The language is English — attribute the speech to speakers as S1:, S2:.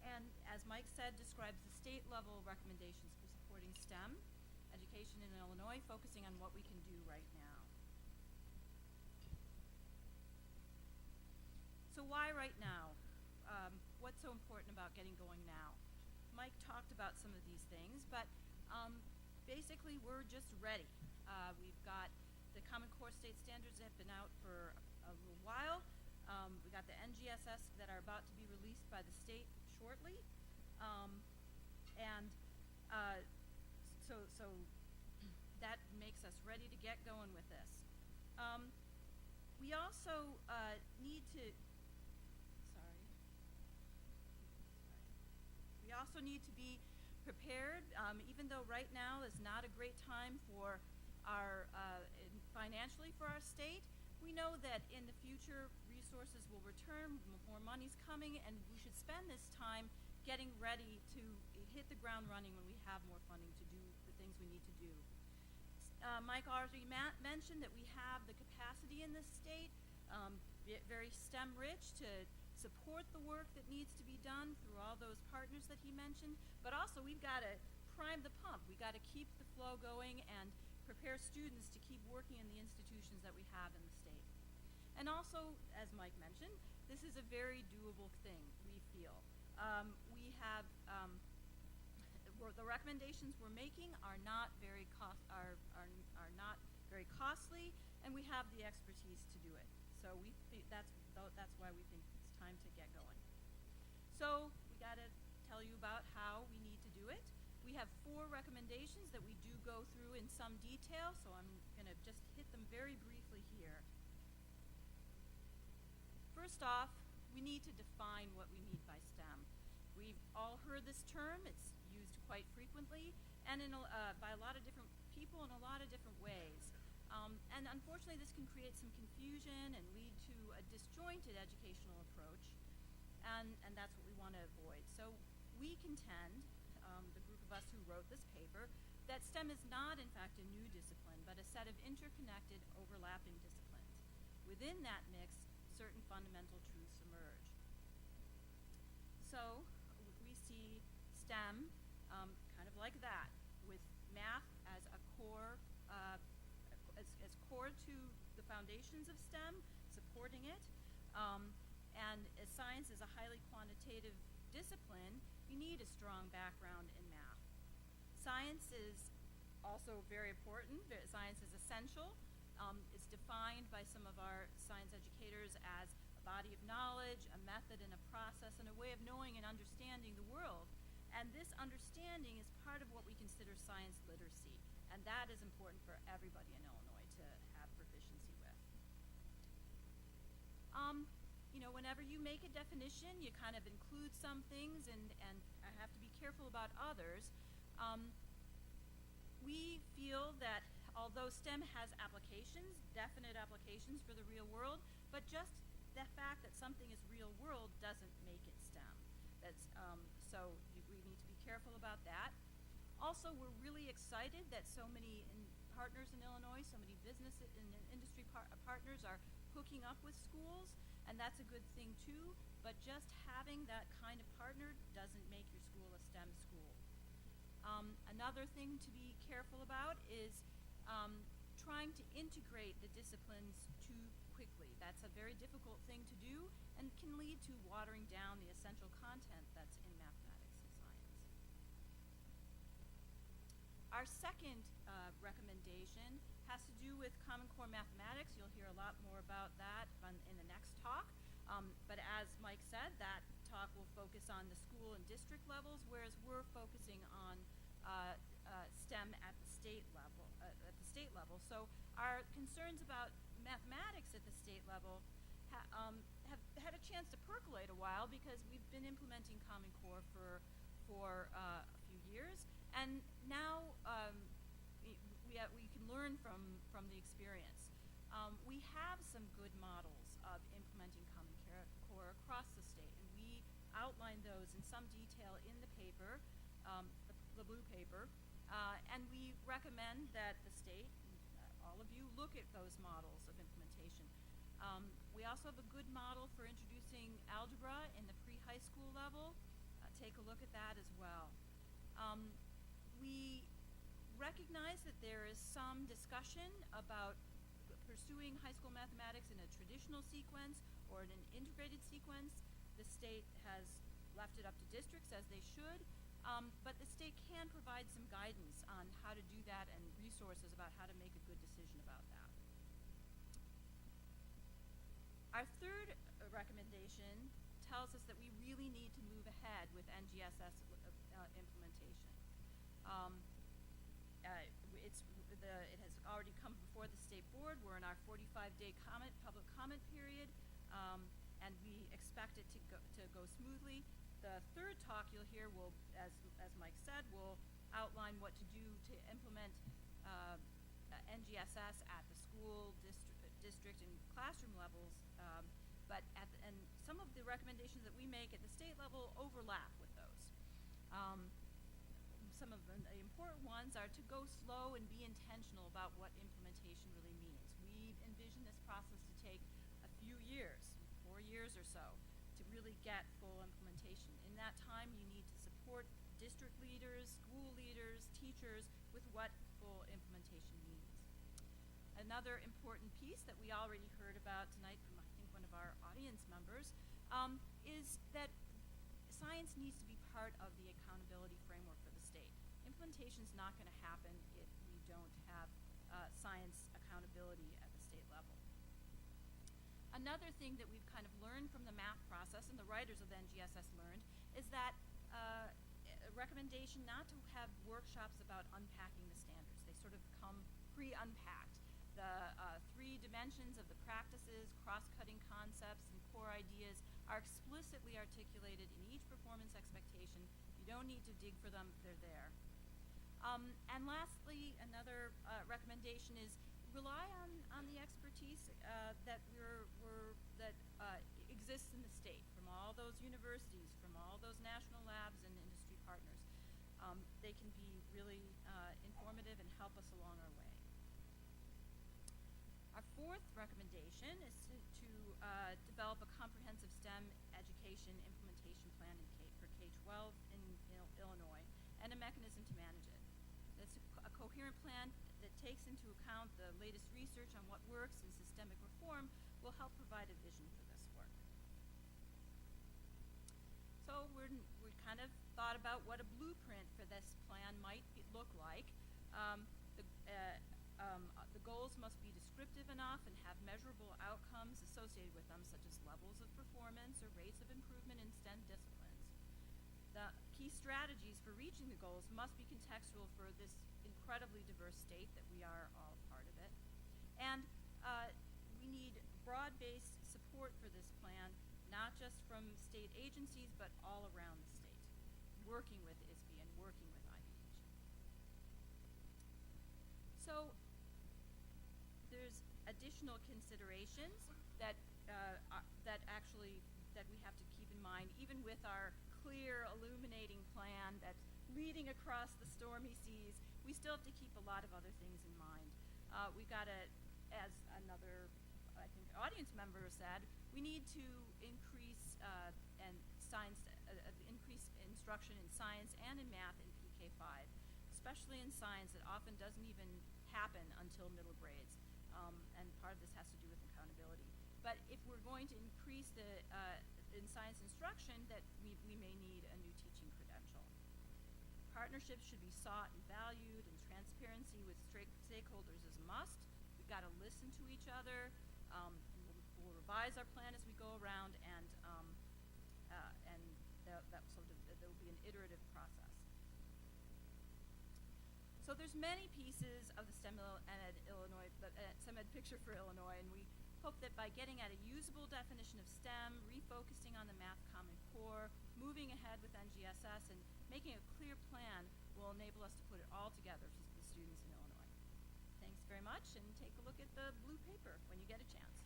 S1: And as Mike said, describes the state level recommendations for supporting STEM education in Illinois, focusing on what we can do right now. So why right now? What's so important about getting going now? Mike talked about some of these things, but basically we're just ready. We've got the Common Core state standards that have been out for a little while. We got the NGSS that are about to be released by the state shortly. So that makes us ready to get going with this. We also need to, we also need to be prepared, even though right now is not a great time for our, financially for our state. We know that in the future resources will return, more money's coming, and we should spend this time getting ready to hit the ground running when we have more funding to do the things we need to do. Mike already mentioned that we have the capacity in this state, very STEM rich, to support the work that needs to be done through all those partners that he mentioned, but also we've got to prime the pump. We've got to keep the flow going and prepare students to keep working in the institutions that we have in the state. And also, as Mike mentioned, this is a very doable thing, we feel. We have, the recommendations we're making are not very not very costly, and we have the expertise to do it. So that's why we think it's time to get going. So we got to tell you about how we need to do it. We have 4 recommendations that we do go through in some detail, so I'm going to just hit them very briefly here. First off, we need to define what we mean by STEM. We've all heard this term. It's used quite frequently and by a lot of different people in a lot of different ways. And unfortunately, this can create some confusion and lead to a disjointed educational approach, and that's what we want to avoid. So we contend, the group of us who wrote this paper, that STEM is not, in fact, a new discipline, but a set of interconnected, overlapping disciplines. Within that mix, certain fundamental truths emerge. So we see STEM kind of like that, with math as a core, as core to the foundations of STEM, supporting it, and as science is a highly quantitative discipline, you need a strong background in math. Science is also very important. Science is essential. It's defined by some of our science educators as a body of knowledge, a method and a process, and a way of knowing and understanding the world. And this understanding is part of what we consider science literacy, and that is important for everybody in Illinois to have proficiency with. You know, whenever you make a definition, you kind of include some things and have to be careful about others. We feel that although STEM has applications, definite applications for the real world, but just the fact that something is real world doesn't make it STEM. So we need to be careful about that. Also, we're really excited that so many partners in Illinois, so many business and industry partners are hooking up with schools, and that's a good thing too, but just having that kind of partner doesn't make your school a STEM school. Another thing to be careful about is trying to integrate the disciplines too quickly. That's a very difficult thing to do and can lead to watering down the essential content that's in mathematics and science. Our second recommendation has to do with Common Core mathematics. You'll hear a lot more about that in the next talk. But as Mike said, that talk will focus on the school and district levels, whereas we're focusing on STEM at the state level. So our concerns about mathematics at the state level have had a chance to percolate a while, because we've been implementing Common Core for a few years, and now we can learn from the experience. We have some good models of implementing Common Core across the state, and we outline those in some detail in the paper, the blue paper, and we recommend that the state, all of you, look at those models of implementation. We also have a good model for introducing algebra in the high school level, take a look at that as well. We recognize that there is some discussion about pursuing high school mathematics in a traditional sequence or in an integrated sequence. The state has left it up to districts, as they should, but the state can provide some guidance on how to do that and resources about how to make a good decision about that. Our third recommendation tells us that we really need to move ahead with NGSS implementation. It has already come before the state board. We're in our 45-day public comment period, and we expect it to go smoothly. The third talk you'll hear will, as Mike said, will outline what to do to implement NGSS at the school, district, and classroom levels. And some of the recommendations that we make at the state level overlap with those. Some of the important ones are to go slow and be intentional about what implementation really means. We envision this process to take a few years, 4 years or so, to really get full implementation. In that time, you need to support district leaders, school leaders, teachers with what full implementation means. Another important piece that we already heard about tonight from, I think, one of our audience members is that science needs to be part of the accountability framework for the state. Implementation is not going to happen if we don't have science accountability at the state level. Another thing that we've kind of learned from the math process, and the writers of the NGSS learned, is that a recommendation not to have workshops about unpacking the standards. They sort of come pre-unpacked. The 3 dimensions of the practices, cross-cutting concepts, and core ideas are explicitly articulated in each performance expectation. You don't need to dig for them, they're there. And lastly, another recommendation is rely on the expertise that exists in the state from all those universities, from all those national labs and industry partners. They can be really informative and help us along our way. Our fourth recommendation is to develop a comprehensive STEM education implementation plan for K-12 in Illinois and a mechanism to manage it. It's a coherent plan that takes into account the latest research on what works in systemic reform will help provide a vision for this work. So we kind of thought about what a blueprint for this plan might look like. The goals must be descriptive enough and have measurable outcomes associated with them, such as levels of performance or rates of improvement in STEM disciplines. The key strategies for reaching the goals must be contextual for this incredibly diverse state that we are all a part of it. And we need broad-based support for this plan, not just from state agencies, but all around the state, working with ISB and working with IBH. So there's additional considerations that we have to keep in mind, even with our clear, illuminating plan that's leading across the stormy seas. We still have to keep a lot of other things in mind. We've got to, as another, I think, audience member said, we need to increase increase instruction in science and in math in PK5, especially in science that often doesn't even happen until middle grades. And part of this has to do with accountability. But if we're going to increase the in science instruction, that we may need a new teaching credential. Partnerships should be sought and valued, and transparency with stakeholders is a must. We've got to listen to each other. We'll revise our plan as we go around, and there will be an iterative process. So there's many pieces of the STEM Ed picture for Illinois, and we hope that by getting at a usable definition of STEM, refocusing on the Math Common Core, moving ahead with NGSS, and making a clear plan will enable us to put it all together for the students in Illinois. Thanks very much, and take a look at the blue paper when you get a chance.